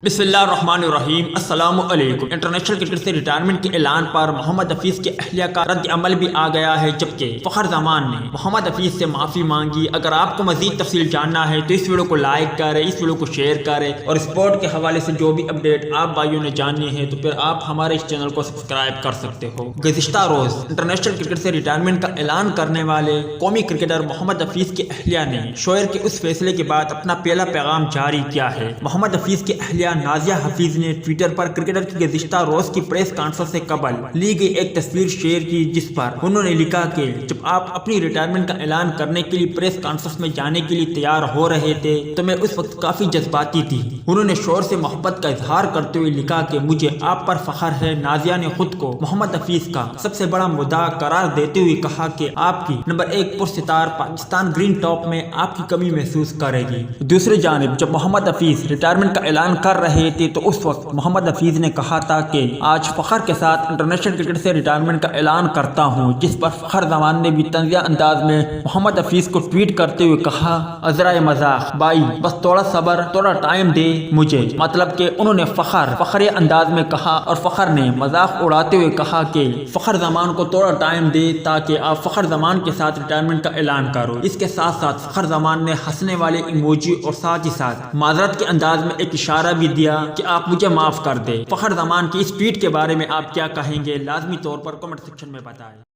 بسم اللہ الرحمن الرحیم۔ السلام علیکم۔ انٹرنیشنل کرکٹ سے ریٹائرمنٹ کے اعلان پر محمد حفیظ کے اہلیہ کا رد عمل بھی آ گیا ہے، جبکہ فخر زمان نے محمد حفیظ سے معافی مانگی۔ اگر آپ کو مزید تفصیل جاننا ہے تو اس ویڈیو کو لائک کریں، اس ویڈیو کو شیئر کریں، اور اسپورٹ کے حوالے سے جو بھی اپڈیٹ آپ بھائیوں نے جاننی ہے تو پھر آپ ہمارے اس چینل کو سبسکرائب کر سکتے ہو۔ گزشتہ روز انٹرنیشنل کرکٹ سے ریٹائرمنٹ کا اعلان کرنے والے قومی کرکٹر محمد حفیظ کے اہلیہ نے شوہر کے اس فیصلے کے بعد اپنا پہلا پیغام جاری کیا ہے۔ محمد حفیظ کے اہلیہ نازیہ حفیظ نے ٹویٹر پر کرکٹر کی گزشتہ روز کی پریس کانفرنس سے قبل لی گئی ایک تصویر شیئر کی، جس پر انہوں نے لکھا کہ جب آپ اپنی ریٹائرمنٹ کا اعلان کرنے کے لیے پریس کانفرنس میں جانے کے لیے تیار ہو رہے تھے تو میں اس وقت کافی جذباتی تھی۔ انہوں نے شوہر سے محبت کا اظہار کرتے ہوئے لکھا کہ مجھے آپ پر فخر ہے۔ نازیہ نے خود کو محمد حفیظ کا سب سے بڑا مدعا قرار دیتے ہوئے کہا کہ آپ کی نمبر 1 پرستار پاکستان گرین ٹاپ میں آپ کی کمی محسوس کرے گی۔ دوسری جانب جب محمد حفیظ ریٹائرمنٹ کا اعلان کر رہے تھے تو اس وقت محمد حفیظ نے کہا تھا کہ آج فخر کے ساتھ انٹرنیشنل کرکٹ سے ریٹائرمنٹ کا اعلان کرتا ہوں، جس پر فخر زمان نے بھی طنزیہ انداز میں محمد حفیظ کو ٹویٹ کرتے ہوئے کہا، عذرائے مذاق بھائی، بس تھوڑا صبر، تھوڑا ٹائم دے مجھے۔ مطلب کہ انہوں نے فخری انداز میں کہا اور فخر نے مذاق اڑاتے ہوئے کہا کہ فخر زمان کو تھوڑا ٹائم دے تاکہ آپ فخر زمان کے ساتھ ریٹائرمنٹ کا اعلان کرو۔ اس کے ساتھ ساتھ فخر زمان نے ہنسنے والے ایموجی اور ساتھ ہی ساتھ معذرت کے انداز میں ایک اشارہ بھی دیا کہ آپ مجھے معاف کر دے۔ فخر زمان کی اس ٹویٹ کے بارے میں آپ کیا کہیں گے؟ لازمی طور پر کمنٹ سیکشن میں بتائیں۔